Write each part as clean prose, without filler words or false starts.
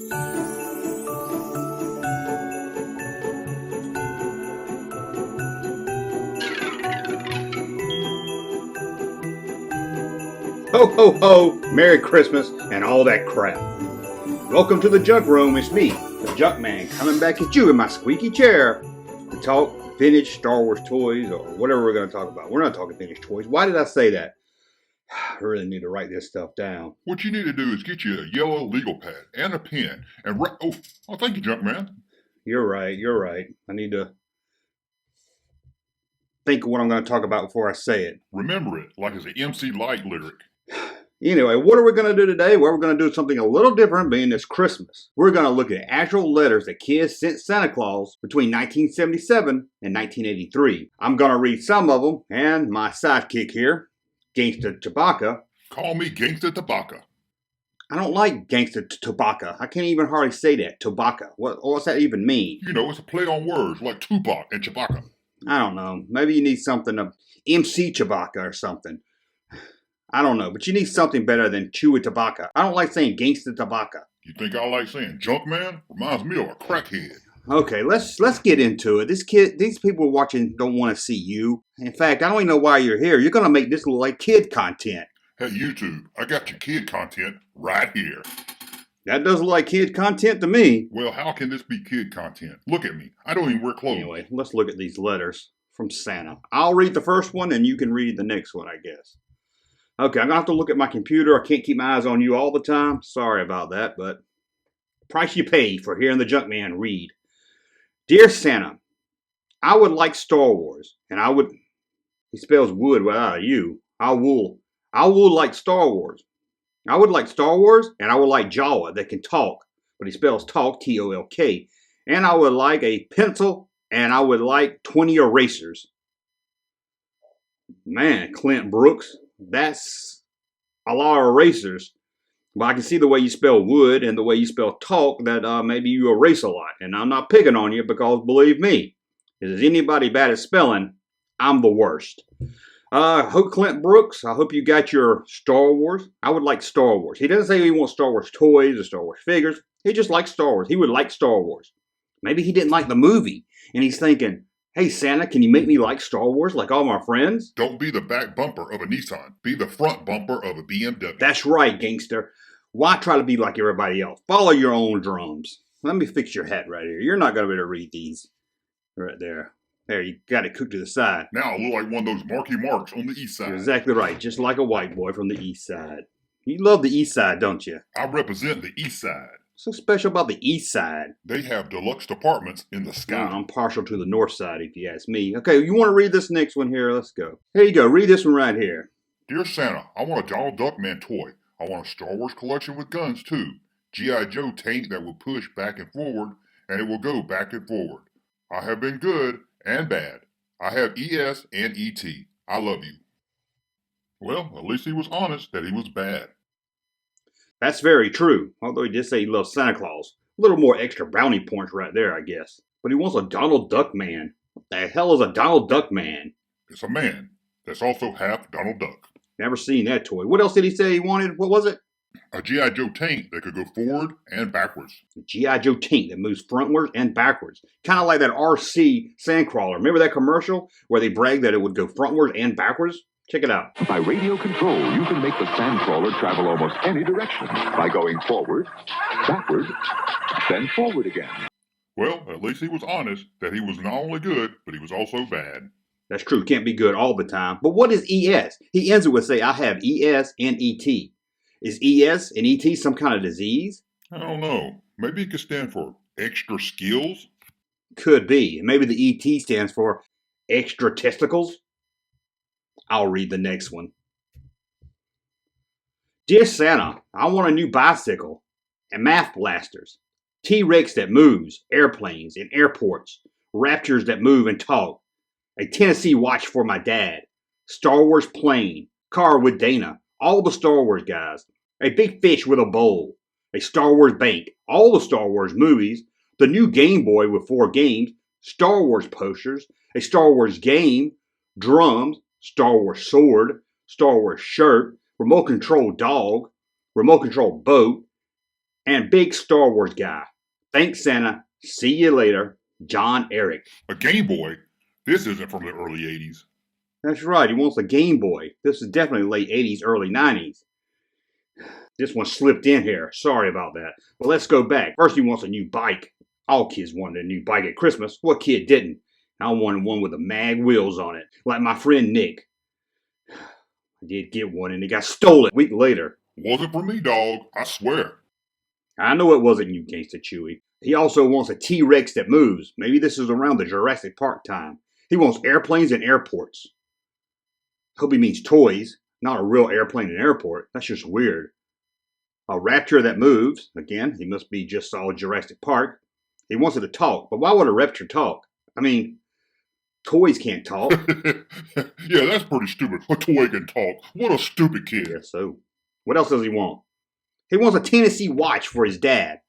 Ho, ho, ho, Merry Christmas, and all that crap. Welcome to the Junk Room. It's me, the Junkman, coming back at you in my squeaky chair to talk vintage Star Wars toys or whatever we're going to talk about. We're not talking vintage toys. Why did I say that? I really need to write this stuff down. What you need to do is get you a yellow legal pad and a pen and thank you, Junkman. You're right. I need to think of what I'm going to talk about before I say it. Remember it like it's an MC Light lyric. Anyway, what are we going to do today? Well, we're going to do something a little different being this Christmas. We're going to look at actual letters that kids sent Santa Claus between 1977 and 1983. I'm going to read some of them, and my sidekick here, Gangsta Chewbacca. Call me Gangsta Chewbacca. I don't like Gangsta Chewbacca. I can't even hardly say that, Chewbacca. What's that even mean? You know, it's a play on words like Tupac and Chewbacca. I don't know. Maybe you need something of MC Chewbacca or something. I don't know, but you need something better than Chewy Tobacco. I don't like saying Gangsta Tobacco. You think I like saying Junkman? Reminds me of a crackhead. Okay, let's get into it. These people watching don't want to see you. In fact, I don't even know why you're here. You're gonna make this look like kid content. Hey YouTube, I got your kid content right here. That does look like kid content to me. Well, how can this be kid content? Look at me. I don't even wear clothes. Anyway, let's look at these letters from Santa. I'll read the first one and you can read the next one, I guess. Okay, I'm going to have to look at my computer. I can't keep my eyes on you all the time. Sorry about that, but price you pay for hearing the Junkman read. Dear Santa, I would like Star Wars, and he spells wood without a U. I will like Star Wars. I would like Star Wars, and I would like Jawa that can talk, but he spells talk, T-O-L-K. And I would like a pencil, and I would like 20 erasers. Man, Clint Brooks. That's a lot of erasers. But I can see the way you spell wood and the way you spell talk that maybe you erase a lot. And I'm not picking on you because believe me, if there's anybody bad at spelling, I'm the worst. Hope Clint Brooks, I hope you got your Star Wars. I would like Star Wars. He doesn't say he wants Star Wars toys or Star Wars figures. He just likes Star Wars. He would like Star Wars. Maybe he didn't like the movie and he's thinking, hey, Santa, can you make me like Star Wars like all my friends? Don't be the back bumper of a Nissan. Be the front bumper of a BMW. That's right, gangster. Why try to be like everybody else? Follow your own drums. Let me fix your hat right here. You're not going to be able to read these. Right there. There, you got it cooked to the side. Now I look like one of those Marky Marks on the east side. You're exactly right. Just like a white boy from the east side. You love the east side, don't you? I represent the east side. So special about the east side. They have deluxe apartments in the sky. I'm partial to the north side, if you ask me. Okay, you want to read this next one here? Let's go. Here you go. Read this one right here. Dear Santa, I want a Donald Duckman toy. I want a Star Wars collection with guns, too. G.I. Joe tank that will push back and forward, and it will go back and forward. I have been good and bad. I have ES and ET. I love you. Well, at least he was honest that he was bad. That's very true, although he did say he loves Santa Claus. A little more extra brownie points right there, I guess. But he wants a Donald Duck man. What the hell is a Donald Duck man? It's a man that's also half Donald Duck. Never seen that toy. What else did he say he wanted? What was it? A G.I. Joe tank that could go forward and backwards. A G.I. Joe tank that moves frontwards and backwards. Kind of like that RC Sandcrawler. Remember that commercial where they bragged that it would go frontwards and backwards? Check it out. By radio control, you can make the Sandcrawler travel almost any direction by going forward, backward, then forward again. Well, at least he was honest that he was not only good, but he was also bad. That's true. Can't be good all the time. But what is ES? He ends it with say, I have ES and ET. Is ES and ET some kind of disease? I don't know. Maybe it could stand for extra skills? Could be. Maybe the ET stands for extra testicles? I'll read the next one. Dear Santa, I want a new bicycle and math blasters, T-Rex that moves, airplanes and airports, Raptors that move and talk, a Tennessee watch for my dad, Star Wars plane, car with Dana, all the Star Wars guys, a big fish with a bowl, a Star Wars bank, all the Star Wars movies, the new Game Boy with 4 games, Star Wars posters, a Star Wars game, drums, Star Wars sword, Star Wars shirt, remote control dog, remote control boat, and big Star Wars guy. Thanks, Santa. See you later, John Eric. A Game Boy? This isn't from the early 80s. That's right, he wants a Game Boy. This is definitely late 80s, early 90s. This one slipped in here. Sorry about that. But let's go back. First, he wants a new bike. All kids wanted a new bike at Christmas. What kid didn't? I wanted one with the mag wheels on it, like my friend Nick. I did get one, and it got stolen a week later. Wasn't for me, dog. I swear. I know it wasn't you, Gangsta Chewy. He also wants a T-Rex that moves. Maybe this is around the Jurassic Park time. He wants airplanes and airports. Hope he means toys, not a real airplane and airport. That's just weird. A raptor that moves. Again, he must be just saw Jurassic Park. He wants it to talk, but why would a raptor talk? I mean, toys can't talk. Yeah, that's pretty stupid. A toy can talk. What a stupid kid. Yeah, so what else does he want? He wants a Tennessee watch for his dad.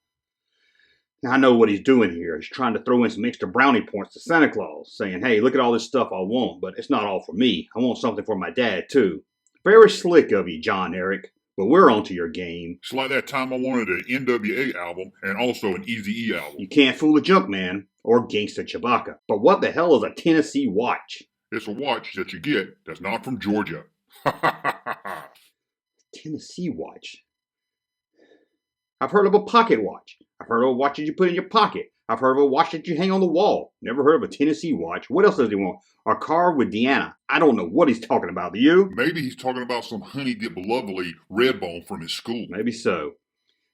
Now, I know what he's doing here. He's trying to throw in some extra brownie points to Santa Claus, saying, hey, look at all this stuff I want, but it's not all for me. I want something for my dad, too. Very slick of you, John Eric, but we're onto your game. It's like that time I wanted an NWA album and also an Eazy-E album. You can't fool a Junkman or Gangsta Chewbacca. But what the hell is a Tennessee watch? It's a watch that you get that's not from Georgia. Tennessee watch? I've heard of a pocket watch. I've heard of a watch that you put in your pocket. I've heard of a watch that you hang on the wall. Never heard of a Tennessee watch. What else does he want? A car with Deanna. I don't know what he's talking about. Do you? Maybe he's talking about some honey dip lovely red bone from his school. Maybe so.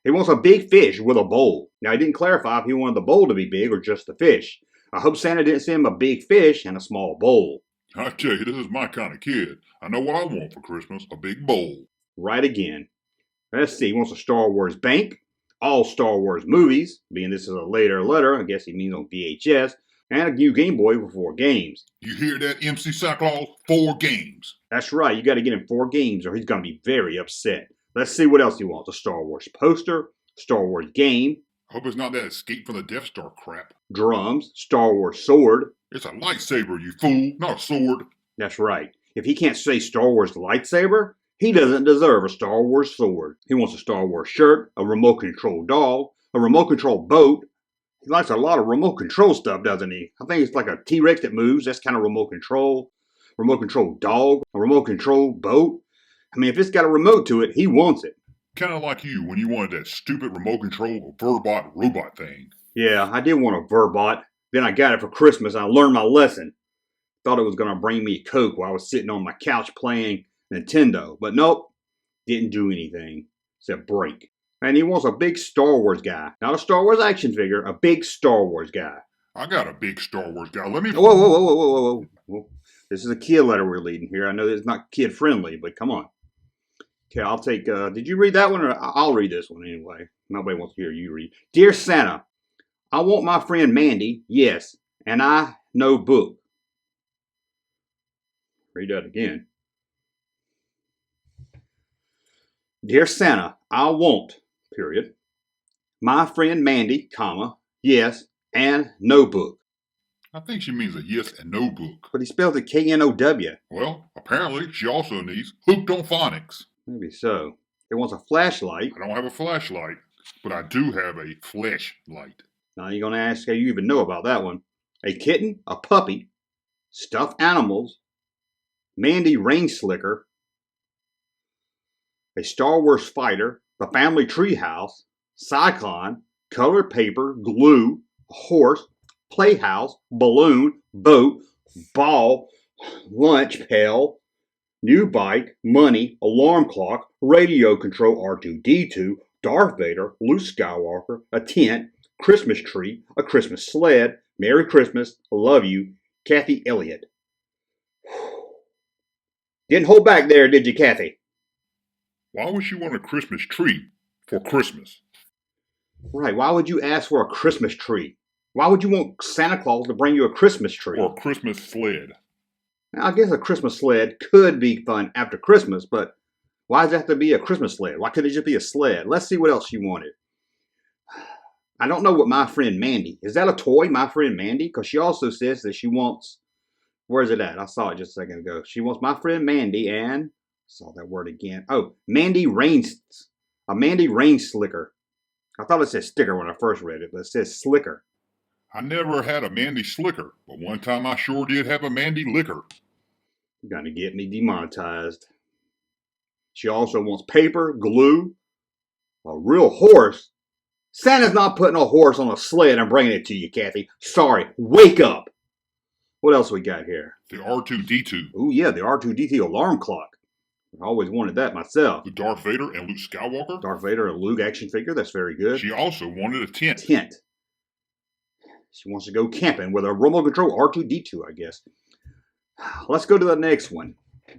He wants a big fish with a bowl. Now, he didn't clarify if he wanted the bowl to be big or just the fish. I hope Santa didn't send him a big fish and a small bowl. I tell you, this is my kind of kid. I know what I want for Christmas, a big bowl. Right again. Let's see, he wants a Star Wars bank, all Star Wars movies, being this is a later letter, I guess he means on VHS, and a new Game Boy with 4 games. You hear that, MC Cyclaws? 4 games. That's right, you got to get him 4 games or he's going to be very upset. Let's see what else he wants. A Star Wars poster, Star Wars game. Hope it's not that Escape from the Death Star crap. Drums, Star Wars sword. It's a lightsaber, you fool, not a sword. That's right. If he can't say Star Wars lightsaber, he doesn't deserve a Star Wars sword. He wants a Star Wars shirt, a remote control dog, a remote control boat. He likes a lot of remote control stuff, doesn't he? I think it's like a T-Rex that moves. That's kind of remote control dog, a remote control boat. I mean, if it's got a remote to it, he wants it. Kind of like you when you wanted that stupid remote control Verbot robot thing. Yeah, I did want a Verbot. Then I got it for Christmas and I learned my lesson. Thought it was going to bring me a Coke while I was sitting on my couch playing Nintendo. But nope, didn't do anything except break. And he wants a big Star Wars guy. Not a Star Wars action figure, a big Star Wars guy. I got a big Star Wars guy. Let me... Whoa. This is a kid letter we're reading here. I know it's not kid friendly, but come on. Okay, I'll take, did you read that one? Or I'll read this one anyway. Nobody wants to hear you read. Dear Santa, I want my friend Mandy, yes, and I know book. Read that again. Dear Santa, I want, period, my friend Mandy, comma, yes, and no book. I think she means a yes and no book. But he spelled it K-N-O-W. Well, apparently she also needs Hooked on Phonics. Maybe so. He wants a flashlight. I don't have a flashlight, but I do have a fleshlight. Now you're going to ask how you even know about that one. A kitten, a puppy, stuffed animals, Mandy Rain Slicker, a Star Wars fighter, the family treehouse, cyclone, colored paper, glue, a horse, playhouse, balloon, boat, ball, lunch pail, new bike, money, alarm clock, radio control R2-D2, Darth Vader, Luke Skywalker, a tent, Christmas tree, a Christmas sled, Merry Christmas, I love you, Kathy Elliott. Didn't hold back there, did you, Kathy? Why would she want a Christmas tree for Christmas? Right, why would you ask for a Christmas tree? Why would you want Santa Claus to bring you a Christmas tree? Or a Christmas sled? Now, I guess a Christmas sled could be fun after Christmas, but why does it have to be a Christmas sled? Why couldn't it just be a sled? Let's see what else she wanted. I don't know what my friend Mandy. Is that a toy, my friend Mandy? Because she also says that she wants... Where is it at? I saw it just a second ago. She wants my friend Mandy and... Saw that word again. Oh, Mandy Rain... A Mandy Rain Slicker. I thought it said sticker when I first read it, but it says slicker. I never had a Mandy slicker, but one time I sure did have a Mandy liquor. You're gonna get me demonetized. She also wants paper, glue, a real horse. Santa's not putting a horse on a sled and bringing it to you, Kathy. Sorry, wake up. What else we got here? The R2-D2. Oh yeah, the R2-D2 alarm clock. I always wanted that myself. The Darth Vader and Luke Skywalker. Darth Vader and Luke action figure. That's very good. She also wanted a tent. Tent. She wants to go camping with a remote control R2-D2, I guess. Let's go to the next one.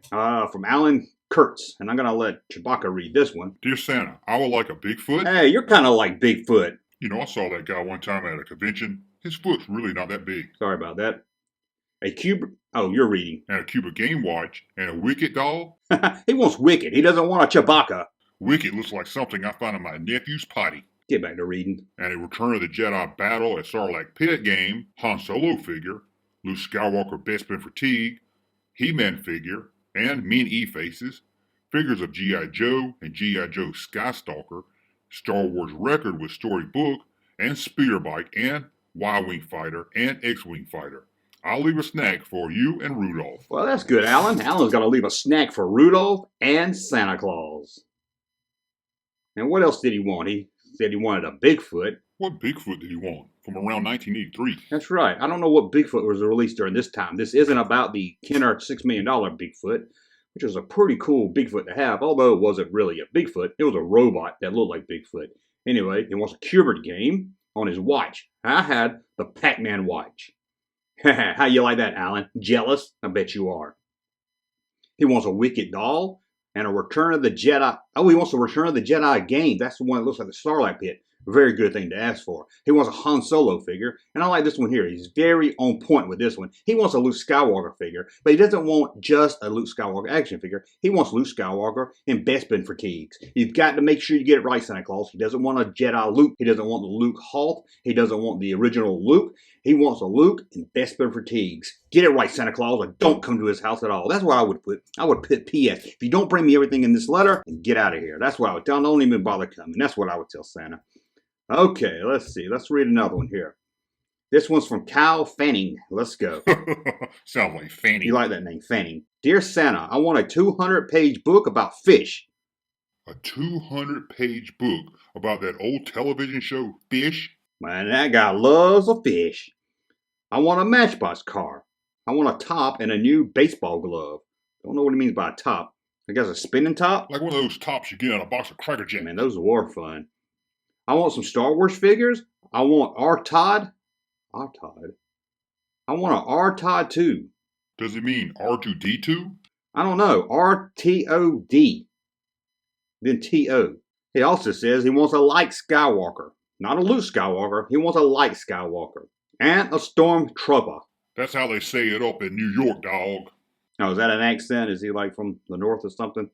From Alan Kurtz. And I'm going to let Chewbacca read this one. Dear Santa, I would like a Bigfoot. Hey, you're kind of like Bigfoot. You know, I saw that guy one time at a convention. His foot's really not that big. Sorry about that. A cube. Oh, you're reading. And a cube of Game Watch. And a Wicket doll. He wants Wicket. He doesn't want a Chewbacca. Wicket looks like something I found in my nephew's potty. Get back to reading. And a Return of the Jedi battle at Sarlacc Pit game, Han Solo figure, Luke Skywalker Bespin fatigue, He-Man figure, and Mean E-Faces, figures of G.I. Joe and G.I. Joe Skystalker, Star Wars record with storybook, and speeder bike, and Y-Wing fighter, and X-Wing fighter. I'll leave a snack for you and Rudolph. Well, that's good, Alan. Alan's going to leave a snack for Rudolph and Santa Claus. And what else did he want? He said he wanted a Bigfoot. What Bigfoot did he want? From around 1983. That's right. I don't know what Bigfoot was released during this time. This isn't about the Kenner $6 million Bigfoot, which was a pretty cool Bigfoot to have, although it wasn't really a Bigfoot. It was a robot that looked like Bigfoot. Anyway, he wants a Cubert game on his watch. I had the Pac-Man watch. How you like that, Alan? Jealous? I bet you are. He wants a Wicket doll and a Return of the Jedi. Oh, he wants a Return of the Jedi game. That's the one that looks like the Starlight Pit. Very good thing to ask for. He wants a Han Solo figure, and I like this one here. He's very on point with this one. He wants a Luke Skywalker figure, but he doesn't want just a Luke Skywalker action figure. He wants Luke Skywalker in Bespin fatigues. You've got to make sure you get it right, Santa Claus. He doesn't want a Jedi Luke. He doesn't want the Luke Hoth. He doesn't want the original Luke. He wants a Luke in Bespin fatigues. Get it right, Santa Claus, or don't come to his house at all. That's what I would put. I would put P.S. If you don't bring me everything in this letter, get out of here. That's what I would tell him. Don't even bother coming. That's what I would tell Santa. Okay, let's see. Let's read another one here. This one's from Kyle Fanning. Let's go. Sounds like Fanning. You like that name, Fanning. Dear Santa, I want a 200-page book about fish. A 200-page book about that old television show, Fish? Man, that guy loves a fish. I want a Matchbox car. I want a top and a new baseball glove. Don't know what he means by a top. I guess a spinning top? Like one of those tops you get in a box of Cracker Jacks. Man, those were fun. I want some Star Wars figures. I want R-Todd. R-Todd? I want an R-Todd too. Does it mean R2-D2? I don't know. R-T-O-D. Then T-O. He also says he wants a light Skywalker. Not a Luke Skywalker. He wants a light Skywalker. And a Stormtrooper. That's how they say it up in New York, dog. Oh, is that an accent? Is he like from the north or something?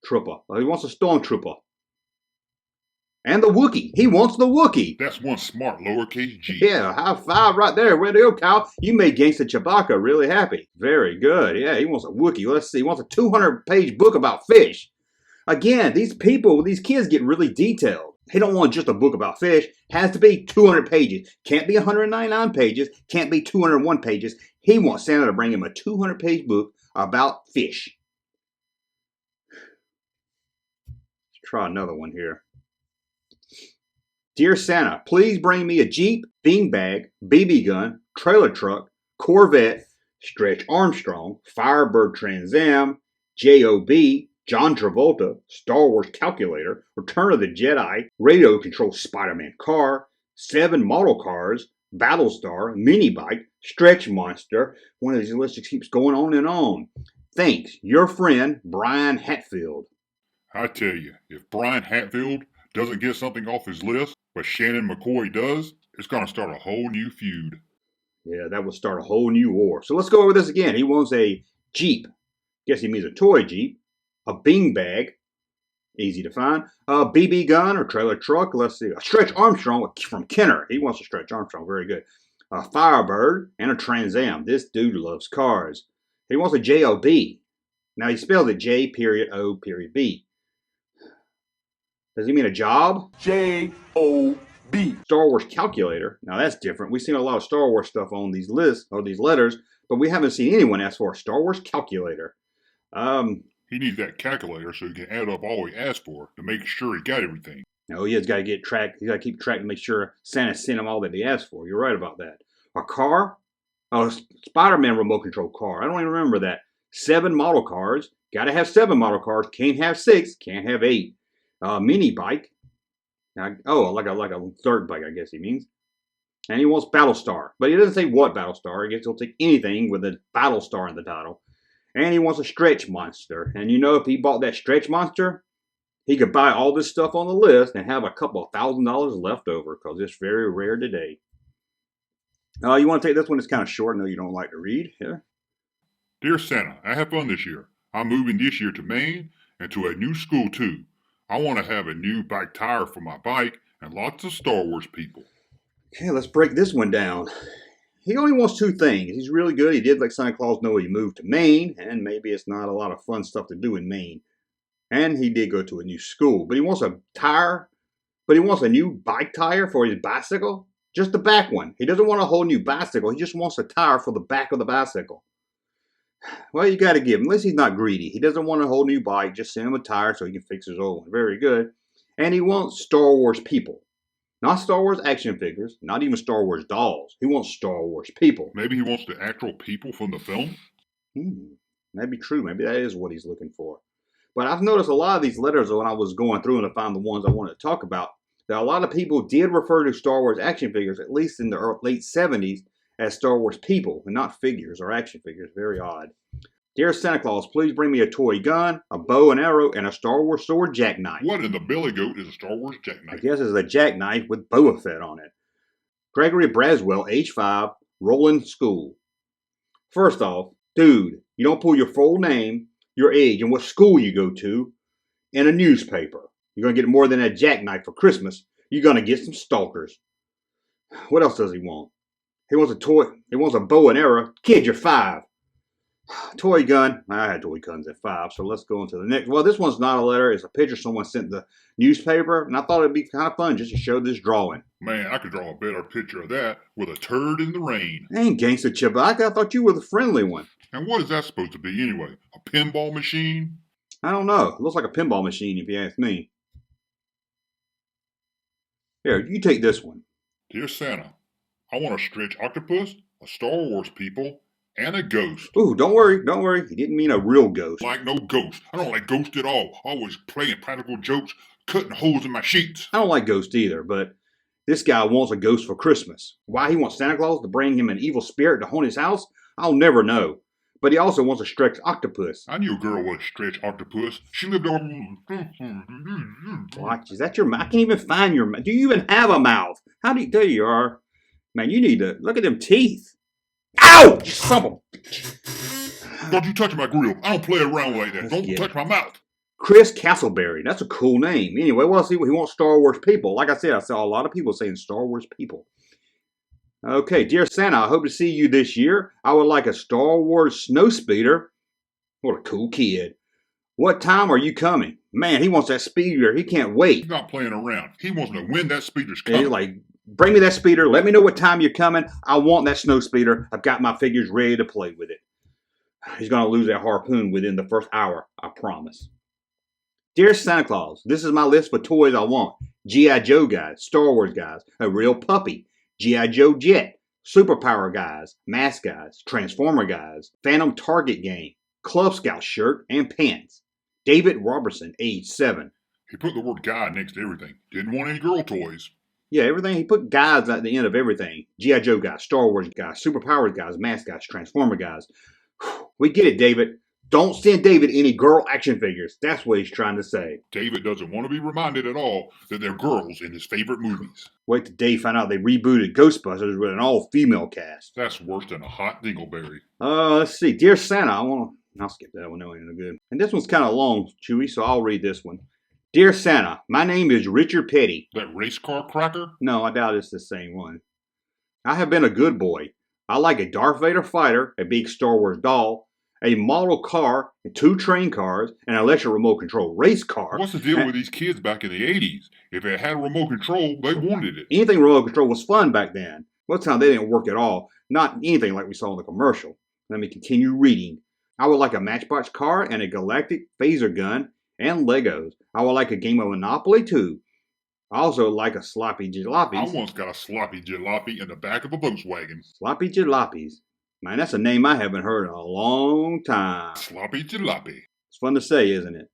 Trooper. Well, he wants a Stormtrooper. And the Wookiee. He wants the Wookiee. That's one smart lowercase g. Yeah, high five right there. Way to go, Kyle. You made Gangsta Chewbacca really happy. Very good. Yeah, he wants a Wookiee. Let's see. He wants a 200-page book about fish. Again, these kids get really detailed. He don't want just a book about fish. Has to be 200 pages. Can't be 199 pages. Can't be 201 pages. He wants Santa to bring him a 200-page book about fish. Let's try another one here. Dear Santa, please bring me a Jeep, beanbag, BB gun, trailer truck, Corvette, Stretch Armstrong, Firebird Trans Am, J.O.B., John Travolta, Star Wars calculator, Return of the Jedi, radio control Spider-Man car, 7 model cars, Battlestar, mini bike, Stretch Monster. One of these lists just keeps going on and on. Thanks, your friend, Brian Hatfield. I tell you, if Brian Hatfield doesn't get something off his list, but Shannon McCoy does, it's going to start a whole new feud. Yeah, that would start a whole new war. So let's go over this again. He wants a Jeep. Guess he means a toy Jeep. A beanbag. Easy to find. A BB gun or trailer truck. Let's see. A Stretch Armstrong from Kenner. He wants a Stretch Armstrong. Very good. A Firebird and a Trans Am. This dude loves cars. He wants a J.O.B. Now he spelled it J.O.B. Does he mean a job? J-O-B. Star Wars calculator. Now that's different. We've seen a lot of Star Wars stuff on these lists or these letters, but we haven't seen anyone ask for a Star Wars calculator. He needs that calculator so he can add up all he asked for to make sure he got everything. No, he has got to get track. He's got to keep track to make sure Santa sent him all that he asked for. You're right about that. A car? Oh, Spider-Man remote control car. I don't even remember that. 7 model cars. Got to have 7 model cars. Can't have 6. Can't have 8. Mini bike. Like a dirt bike, I guess he means. And he wants Battlestar. But he doesn't say what Battlestar. I guess he'll take anything with a Battlestar in the title. And he wants a stretch monster. And you know, if he bought that stretch monster, he could buy all this stuff on the list and have a couple of $1,000 left over because it's very rare today. You want to take this one? It's kind of short. I know you don't like to read. Yeah. Dear Santa, I have fun this year. I'm moving this year to Maine and to a new school too. I want to have a new bike tire for my bike and lots of Star Wars people. Okay, let's break this one down. He only wants 2 things. He's really good. He did let Santa Claus know he moved to Maine, and maybe it's not a lot of fun stuff to do in Maine. And he did go to a new school. But he wants a tire, but he wants a new bike tire for his bicycle. Just the back one. He doesn't want a whole new bicycle. He just wants a tire for the back of the bicycle. Well, you got to give him. Unless he's not greedy. He doesn't want a whole new bike. Just send him a tire so he can fix his old one. Very good. And he wants Star Wars people. Not Star Wars action figures. Not even Star Wars dolls. He wants Star Wars people. Maybe he wants the actual people from the film? Maybe true. Maybe that is what he's looking for. But I've noticed a lot of these letters when I was going through and to find the ones I wanted to talk about, that a lot of people did refer to Star Wars action figures, at least in the late 70s, as Star Wars people and not figures or action figures. Very odd. Dear Santa Claus, please bring me a toy gun, a bow and arrow, and a Star Wars sword jackknife. What in the billy goat is a Star Wars jackknife? I guess it's a jackknife with Boba Fett on it. Gregory Braswell, age 5, Roland School. First off, dude, you don't pull your full name, your age, and what school you go to in a newspaper. You're going to get more than a jackknife for Christmas. You're going to get some stalkers. What else does he want? He wants a toy. He wants a bow and arrow. Kid, you're 5. Toy gun. I had toy guns at 5, so let's go into the next. Well, this one's not a letter. It's a picture someone sent the newspaper, and I thought it'd be kind of fun just to show this drawing. Man, I could draw a better picture of that with a turd in the rain. Ain't gangsta Chewbacca. I thought you were the friendly one. And what is that supposed to be anyway? A pinball machine? I don't know. It looks like a pinball machine if you ask me. Here, you take this one. Dear Santa, I want a stretch octopus, a Star Wars people, and a ghost. Ooh, don't worry. He didn't mean a real ghost. Like no ghost. I don't like ghosts at all. Always playing practical jokes, cutting holes in my sheets. I don't like ghosts either, but this guy wants a ghost for Christmas. Why he wants Santa Claus to bring him an evil spirit to haunt his house, I'll never know. But he also wants a stretch octopus. I knew a girl with a stretch octopus. She lived over... Watch, is that your mouth? I can't even find your mouth. Do you even have a mouth? There you are. Man, you need to look at them teeth. Ow! You son of a... Don't you touch my grill. I don't play around like that. Don't touch my mouth. Chris Castleberry. That's a cool name. Anyway, well, see, he wants Star Wars people. Like I said, I saw a lot of people saying Star Wars people. Okay, dear Santa, I hope to see you this year. I would like a Star Wars snowspeeder. What a cool kid. What time are you coming? Man, he wants that speeder. He can't wait. He's not playing around. He wants to know when that speeder's coming. He's like, bring me that speeder. Let me know what time you're coming. I want that snow speeder. I've got my figures ready to play with it. He's going to lose that harpoon within the first hour, I promise. Dear Santa Claus, this is my list for toys I want. G.I. Joe guys, Star Wars guys, a real puppy, G.I. Joe jet, superpower guys, mask guys, transformer guys, phantom target game, Club Scout shirt and pants. David Robertson, age 7. He put the word guy next to everything. Didn't want any girl toys. Yeah, everything. He put guys at the end of everything. G.I. Joe guys, Star Wars guys, superpowered guys, mask guys, transformer guys. We get it, David. Don't send David any girl action figures. That's what he's trying to say. David doesn't want to be reminded at all that they're girls in his favorite movies. Wait till Dave find out they rebooted Ghostbusters with an all-female cast. That's worse than a hot dingleberry. Let's see. Dear Santa, I'll skip that one. That ain't no good. And this one's kind of long, Chewy, so I'll read this one. Dear Santa, my name is Richard Petty. That race car cracker? No, I doubt it's the same one. I have been a good boy. I like a Darth Vader fighter, a big Star Wars doll, a model car, and 2 train cars, an electric remote control race car. What's the deal with these kids back in the 80s? If it had a remote control, they wanted it. Anything remote control was fun back then. Most of the time they didn't work at all. Not anything like we saw in the commercial. Let me continue reading. I would like a Matchbox car and a galactic phaser gun and Legos. I would like a game of Monopoly too. I also like a sloppy jalopies. I once got a sloppy jalopy in the back of a Volkswagen. Sloppy jalopies. Man, that's a name I haven't heard in a long time. Sloppy jalopy. It's fun to say, isn't it?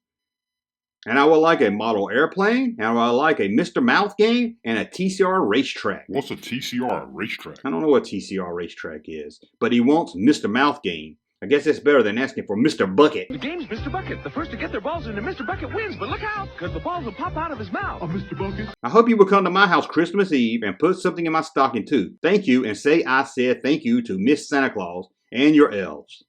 And I would like a model airplane, and I would like a Mr. Mouth game, and a TCR racetrack. What's a TCR racetrack? I don't know what TCR racetrack is, but he wants Mr. Mouth game. I guess that's better than asking for Mr. Bucket. The game's Mr. Bucket. The first to get their balls into Mr. Bucket wins, but look out, because the balls will pop out of his mouth. Oh, Mr. Bucket. I hope you will come to my house Christmas Eve and put something in my stocking too. Thank you, and say I said thank you to Miss Santa Claus and your elves.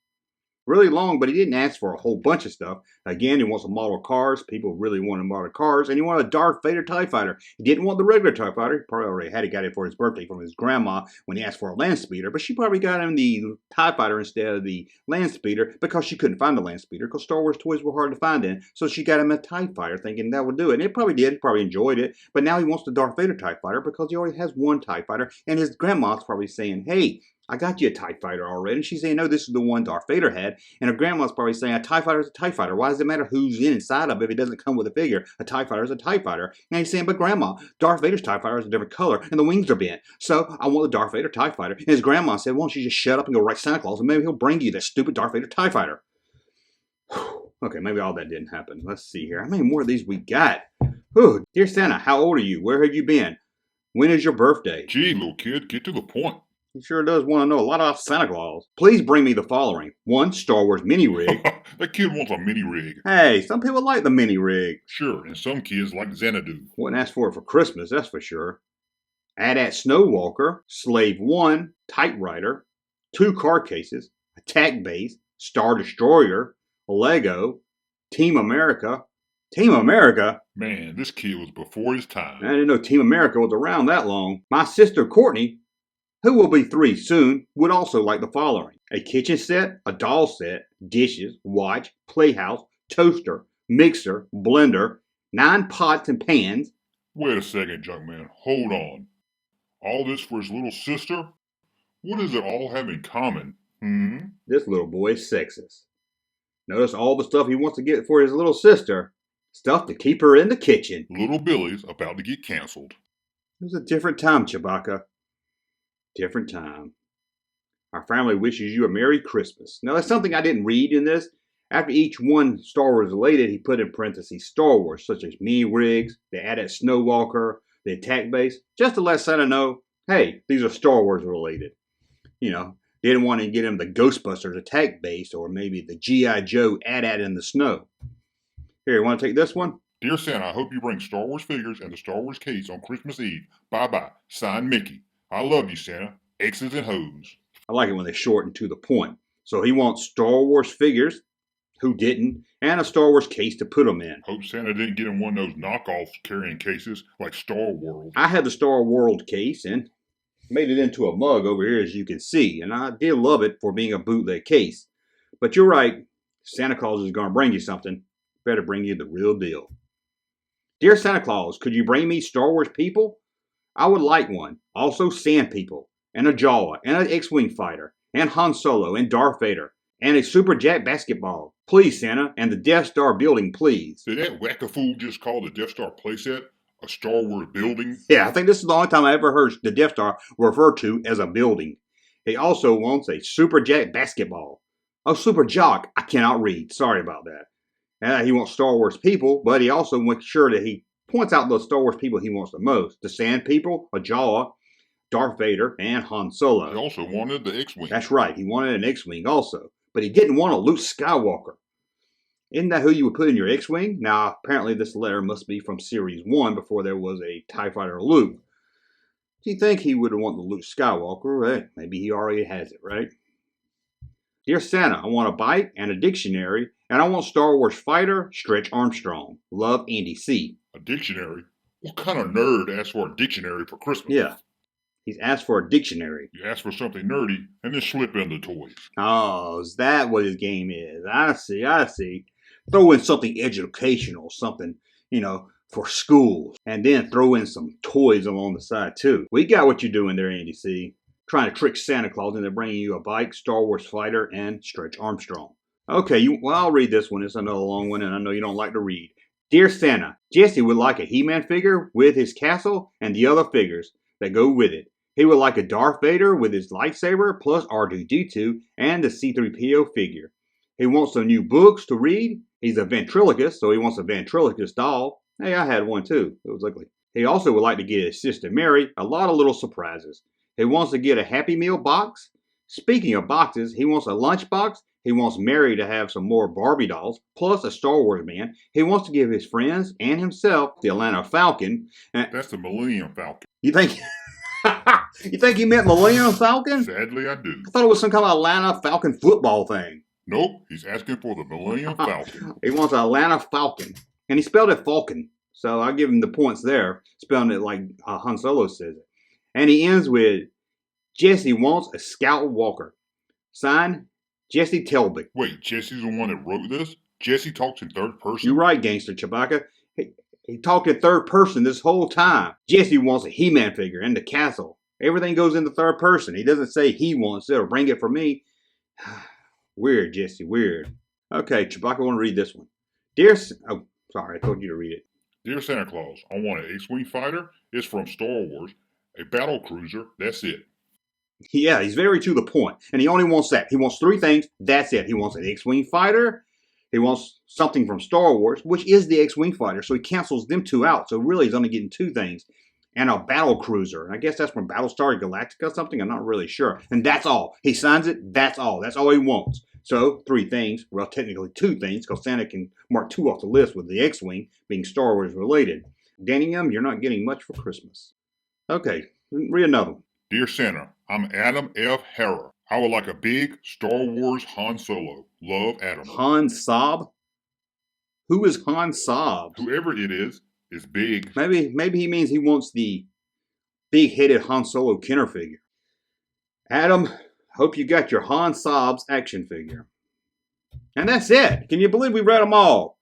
Really long, but he didn't ask for a whole bunch of stuff. Again, he wants a model cars. People really wanted model cars. And he wanted a Darth Vader TIE Fighter. He didn't want the regular TIE Fighter. He probably already had it, got it for his birthday from his grandma when he asked for a land speeder. But she probably got him the TIE Fighter instead of the land speeder because she couldn't find the land speeder because Star Wars toys were hard to find then. So she got him a TIE Fighter thinking that would do it. And it probably did. He probably enjoyed it. But now he wants the Darth Vader TIE Fighter because he already has one TIE Fighter. And his grandma's probably saying, hey, I got you a TIE Fighter already. And she's saying, no, this is the one Darth Vader had. And her grandma's probably saying, a TIE Fighter is a TIE Fighter. Why does it matter who's inside of it if it doesn't come with a figure? A TIE Fighter is a TIE Fighter. And he's saying, but Grandma, Darth Vader's TIE Fighter is a different color and the wings are bent. So I want the Darth Vader TIE Fighter. And his grandma said, why don't you just shut up and go write Santa Claus and maybe he'll bring you that stupid Darth Vader TIE Fighter. Okay, maybe all that didn't happen. Let's see here. How many more of these we got? Whew. Dear Santa, how old are you? Where have you been? When is your birthday? Gee, little kid, get to the point. He sure does want to know a lot about Santa Claus. Please bring me the following. 1, Star Wars mini rig. That kid wants a mini rig. Hey, some people like the mini rig. Sure, and some kids like Xanadu. Wouldn't ask for it for Christmas, that's for sure. AT-AT Snowwalker, Slave 1, Typewriter, 2 card cases, Attack Base, Star Destroyer, Lego, Team America. Team America? Man, this kid was before his time. I didn't know Team America was around that long. My sister Courtney, who will be 3 soon, would also like the following. A kitchen set, a doll set, dishes, watch, playhouse, toaster, mixer, blender, 9 pots and pans. Wait a second, Junkman. Hold on. All this for his little sister? What does it all have in common? This little boy is sexist. Notice all the stuff he wants to get for his little sister. Stuff to keep her in the kitchen. Little Billy's about to get canceled. It was a different time, Chewbacca. Different time. Our family wishes you a Merry Christmas. Now, that's something I didn't read in this. After each one Star Wars related, he put in parentheses Star Wars, such as mini rigs, the AT-AT Snowwalker, the Attack Base, just to let Santa know, hey, these are Star Wars related. You know, didn't want to get him the Ghostbusters Attack Base or maybe the G.I. Joe AT-AT in the snow. Here, you want to take this one? Dear Santa, I hope you bring Star Wars figures and the Star Wars case on Christmas Eve. Bye-bye. Signed, Mickey. I love you, Santa. X's and Ho's. I like it when they shorten to the point. So he wants Star Wars figures, who didn't, and a Star Wars case to put them in. Hope Santa didn't get him one of those knockoff carrying cases like Star World. I had the Star World case and made it into a mug over here, as you can see. And I did love it for being a bootleg case. But you're right. Santa Claus is going to bring you something. Better bring you the real deal. Dear Santa Claus, could you bring me Star Wars people? I would like one. Also sand people, and a Jawa, and an X-Wing fighter, and Han Solo, and Darth Vader, and a Super Jet basketball. Please, Santa, and the Death Star building, please. Did that wackafool just call the Death Star playset a Star Wars building? Yeah, I think this is the only time I ever heard the Death Star referred to as a building. He also wants a Super Jet basketball. Oh, Super Jock, I cannot read. Sorry about that. He wants Star Wars people, but he also makes sure that he points out those Star Wars people he wants the most. The Sand People, a Jawa, Darth Vader, and Han Solo. He also wanted the X-Wing. That's right, he wanted an X-Wing also. But he didn't want a Luke Skywalker. Isn't that who you would put in your X-Wing? Now, apparently this letter must be from Series 1 before there was a TIE Fighter Luke. Do you think he would want the Luke Skywalker? Eh, maybe he already has it, right? Dear Santa, I want a bike and a dictionary, and I want Star Wars fighter, Stretch Armstrong. Love, Andy C. A dictionary? What kind of nerd asks for a dictionary for Christmas? Yeah. He's asked for a dictionary. You ask for something nerdy and then slip in the toys. Oh, is that what his game is? I see. Throw in something educational, something, for schools. And then throw in some toys along the side, too. We got what you're doing there, Andy C. Trying to trick Santa Claus into bringing you a bike, Star Wars fighter, and Stretch Armstrong. Okay, I'll read this one. It's another long one, and I know you don't like to read. Dear Santa, Jesse would like a He-Man figure with his castle and the other figures that go with it. He would like a Darth Vader with his lightsaber plus R2-D2 and the C-3PO figure. He wants some new books to read. He's a ventriloquist, so he wants a ventriloquist doll. Hey, I had one too. It was ugly. He also would like to get his sister Mary a lot of little surprises. He wants to get a Happy Meal box. Speaking of boxes, he wants a lunch box. He wants Mary to have some more Barbie dolls, plus a Star Wars man. He wants to give his friends and himself the Atlanta Falcon. That's the Millennium Falcon. You think... You think he meant Millennium Falcon? Sadly, I do. I thought it was some kind of Atlanta Falcon football thing. Nope, he's asking for the Millennium Falcon. He wants an Atlanta Falcon. And he spelled it Falcon. So I'll give him the points there. Spelling it like Han Solo says it. And he ends with, Jesse wants a Scout Walker. Signed, Jesse Telby. Wait, Jesse's the one that wrote this? Jesse talks in third person? You're right, Gangster Chewbacca. He talked in third person this whole time. Jesse wants a He-Man figure and the castle. Everything goes into third person. He doesn't say he wants it or bring it for me. Weird, Jesse, weird. Okay, Chewbacca, I want to read this one. Oh, sorry, I told you to read it. Dear Santa Claus, I want an X-Wing fighter. It's from Star Wars. A battle cruiser. That's it. Yeah, he's very to the point. And he only wants that. He wants 3 things. That's it. He wants an X-Wing fighter. He wants something from Star Wars, which is the X-Wing fighter. So he cancels them 2 out. So really he's only getting 2 things. And a battle cruiser. And I guess that's from Battlestar Galactica or something. I'm not really sure. And that's all. He signs it. That's all. That's all he wants. So 3 things. Well, technically 2 things, because Santa can mark 2 off the list with the X-Wing being Star Wars related. Danny M., you're not getting much for Christmas. Okay, read another one. Dear Santa, I'm Adam F. Harrer. I would like a big Star Wars Han Solo. Love, Adam. Han Sob? Who is Han Sob? Whoever it is big. Maybe he means he wants the big-headed Han Solo Kenner figure. Adam, hope you got your Han Sob's action figure. And that's it. Can you believe we read them all?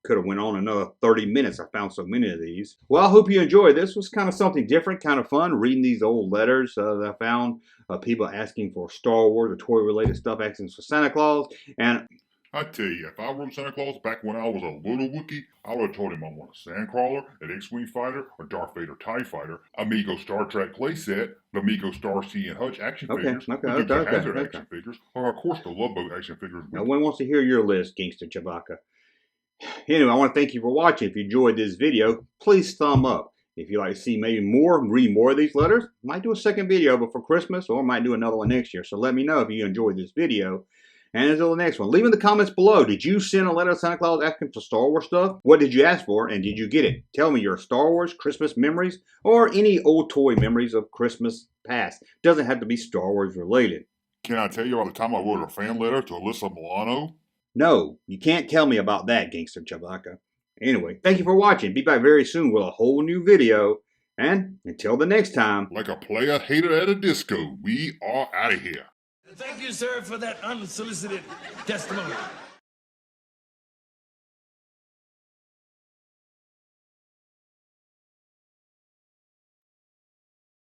Could have went on another 30 minutes. I found so many of these. Well, I hope you enjoyed. This was kind of something different, kind of fun, reading these old letters that I found. People asking for Star Wars or toy-related stuff, asking for Santa Claus. And I tell you, if I wrote Santa Claus back when I was a little Wookiee, I would have told him I want a Sandcrawler, an X-Wing fighter, a Darth Vader TIE fighter, Amigo Star Trek playset, the Amigo Starsea and Hutch action figures, the Dukes of Hazzard action figures, or of course the Love Boat action figures. No one wants to hear your list, Gangster Chewbacca. Anyway, I want to thank you for watching. If you enjoyed this video, please thumb up. If you'd like to see maybe read more of these letters, might do a second video before Christmas, or might do another one next year. So let me know if you enjoyed this video. And until the next one, leave in the comments below. Did you send a letter to Santa Claus asking for Star Wars stuff? What did you ask for, and did you get it? Tell me your Star Wars Christmas memories, or any old toy memories of Christmas past. Doesn't have to be Star Wars related. Can I tell you about the time I wrote a fan letter to Alyssa Milano? No, you can't tell me about that, Gangster Chewbacca. Anyway, thank you for watching. Be back very soon with a whole new video. And until the next time. Like a player hater at a disco, we are out of here. Thank you, sir, for that unsolicited testimony.